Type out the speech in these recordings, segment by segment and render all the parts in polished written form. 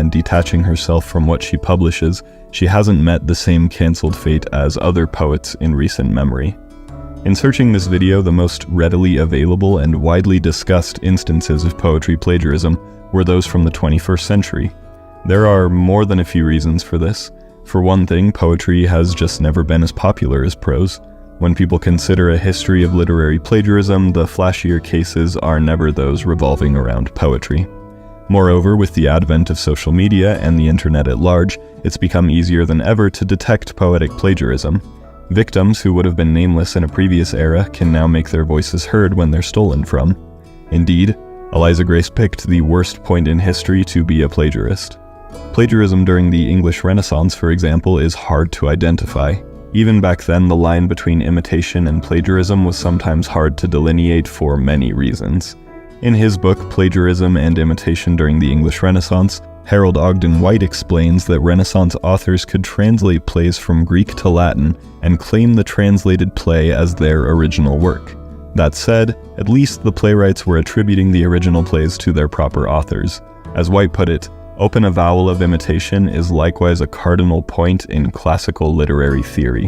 and detaching herself from what she publishes, she hasn't met the same cancelled fate as other poets in recent memory. In searching this video, the most readily available and widely discussed instances of poetry plagiarism were those from the 21st century. There are more than a few reasons for this. For one thing, poetry has just never been as popular as prose. When people consider a history of literary plagiarism, the flashier cases are never those revolving around poetry. Moreover, with the advent of social media and the internet at large, it's become easier than ever to detect poetic plagiarism. Victims who would have been nameless in a previous era can now make their voices heard when they're stolen from. Indeed, Eliza Grace picked the worst point in history to be a plagiarist. Plagiarism during the English Renaissance, for example, is hard to identify. Even back then, the line between imitation and plagiarism was sometimes hard to delineate for many reasons. In his book, Plagiarism and Imitation During the English Renaissance, Harold Ogden White explains that Renaissance authors could translate plays from Greek to Latin and claim the translated play as their original work. That said, at least the playwrights were attributing the original plays to their proper authors. As White put it, open avowal of imitation is likewise a cardinal point in classical literary theory.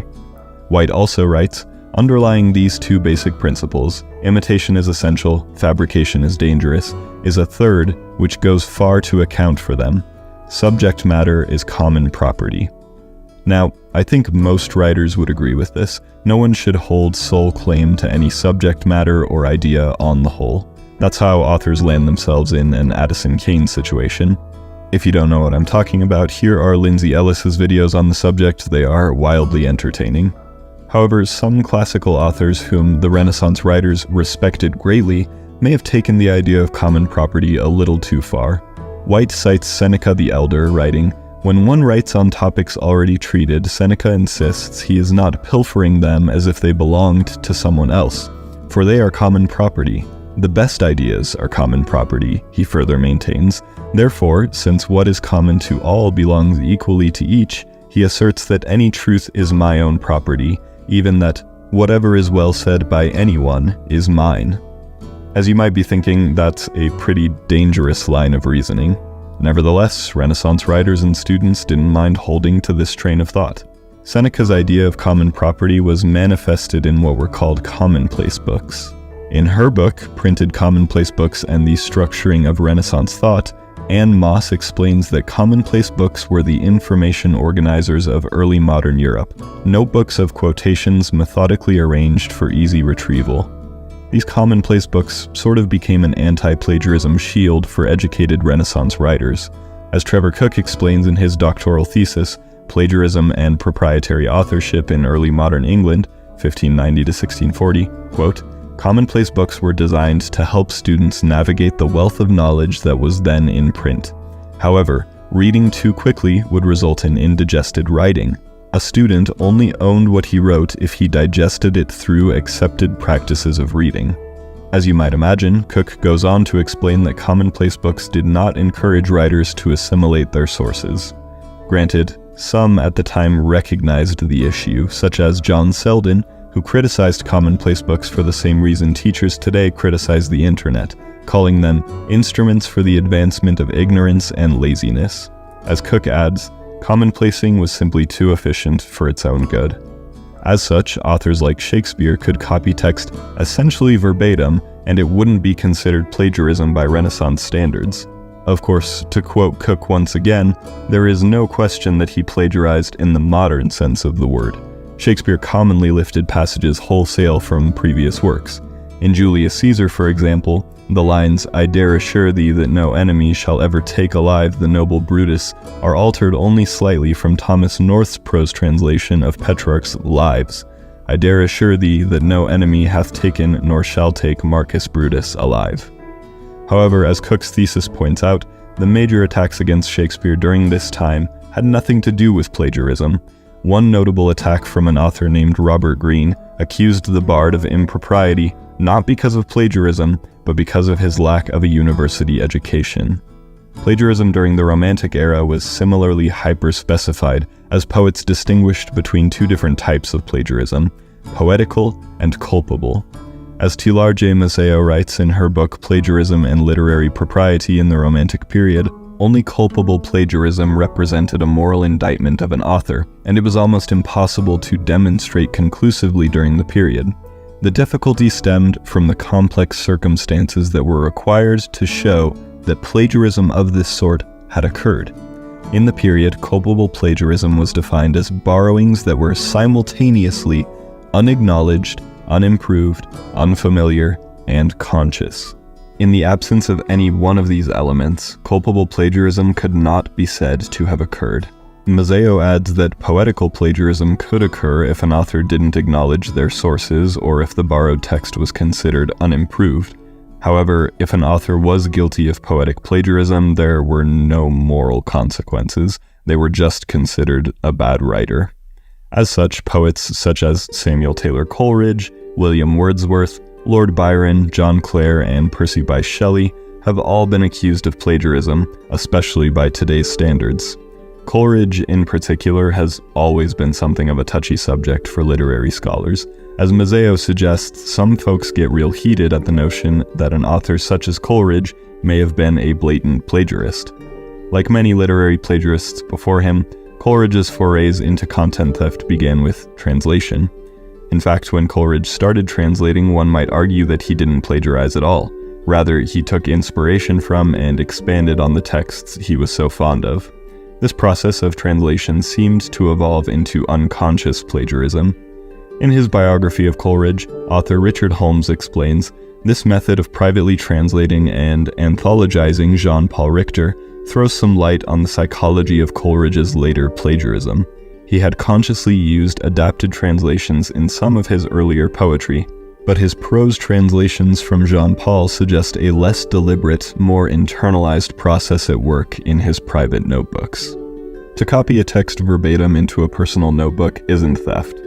White also writes, underlying these two basic principles, imitation is essential, fabrication is dangerous, is a third which goes far to account for them. Subject matter is common property. Now, I think most writers would agree with this. No one should hold sole claim to any subject matter or idea on the whole. That's how authors land themselves in an Addison Kane situation. If you don't know what I'm talking about, here are Lindsay Ellis's videos on the subject. They are wildly entertaining. However, some classical authors whom the Renaissance writers respected greatly may have taken the idea of common property a little too far. White cites Seneca the Elder, writing, "When one writes on topics already treated, Seneca insists he is not pilfering them as if they belonged to someone else, for they are common property. The best ideas are common property," he further maintains. Therefore, since what is common to all belongs equally to each, he asserts that any truth is my own property, even that whatever is well said by anyone is mine. As you might be thinking, that's a pretty dangerous line of reasoning. Nevertheless, Renaissance writers and students didn't mind holding to this train of thought. Seneca's idea of common property was manifested in what were called Commonplace books. In her book, Printed Commonplace Books and the Structuring of Renaissance Thought, Anne Moss explains that commonplace books were the information organizers of early modern Europe, notebooks of quotations methodically arranged for easy retrieval. These commonplace books sort of became an anti-plagiarism shield for educated Renaissance writers. As Trevor Cook explains in his doctoral thesis, Plagiarism and Proprietary Authorship in Early Modern England, 1590 to 1640, quote, "Commonplace books were designed to help students navigate the wealth of knowledge that was then in print. However, reading too quickly would result in indigested writing. A student only owned what he wrote if he digested it through accepted practices of reading." As you might imagine, Cook goes on to explain that commonplace books did not encourage writers to assimilate their sources. Granted, some at the time recognized the issue, such as John Selden, who criticized commonplace books for the same reason teachers today criticize the internet, calling them instruments for the advancement of ignorance and laziness. As Cook adds, commonplacing was simply too efficient for its own good. As such, authors like Shakespeare could copy text essentially verbatim, and it wouldn't be considered plagiarism by Renaissance standards. Of course, to quote Cook once again, there is no question that he plagiarized in the modern sense of the word. Shakespeare commonly lifted passages wholesale from previous works. In Julius Caesar, for example, the lines, "I dare assure thee that no enemy shall ever take alive the noble Brutus," are altered only slightly from Thomas North's prose translation of Petrarch's Lives. "I dare assure thee that no enemy hath taken nor shall take Marcus Brutus alive." However, as Cook's thesis points out, the major attacks against Shakespeare during this time had nothing to do with plagiarism. One notable attack from an author named Robert Greene accused the bard of impropriety not because of plagiarism, but because of his lack of a university education. Plagiarism during the Romantic era was similarly hyper-specified, as poets distinguished between two different types of plagiarism, poetical and culpable. As Tilar J. Maceo writes in her book Plagiarism and Literary Propriety in the Romantic Period, only culpable plagiarism represented a moral indictment of an author, and it was almost impossible to demonstrate conclusively during the period. The difficulty stemmed from the complex circumstances that were required to show that plagiarism of this sort had occurred. In the period, culpable plagiarism was defined as borrowings that were simultaneously unacknowledged, unimproved, unfamiliar, and conscious. In the absence of any one of these elements, culpable plagiarism could not be said to have occurred. Mazzeo adds that poetical plagiarism could occur if an author didn't acknowledge their sources or if the borrowed text was considered unimproved. However, if an author was guilty of poetic plagiarism, there were no moral consequences. They were just considered a bad writer. As such, poets such as Samuel Taylor Coleridge, William Wordsworth, Lord Byron, John Clare, and Percy Bysshe Shelley have all been accused of plagiarism, especially by today's standards. Coleridge, in particular, has always been something of a touchy subject for literary scholars. As Mazzeo suggests, some folks get real heated at the notion that an author such as Coleridge may have been a blatant plagiarist. Like many literary plagiarists before him, Coleridge's forays into content theft began with translation. In fact, when Coleridge started translating, one might argue that he didn't plagiarize at all. Rather, he took inspiration from and expanded on the texts he was so fond of. This process of translation seemed to evolve into unconscious plagiarism. In his biography of Coleridge, author Richard Holmes explains, this method of privately translating and anthologizing Jean-Paul Richter throws some light on the psychology of Coleridge's later plagiarism. He had consciously used adapted translations in some of his earlier poetry, but his prose translations from Jean-Paul suggest a less deliberate, more internalized process at work in his private notebooks. To copy a text verbatim into a personal notebook isn't theft.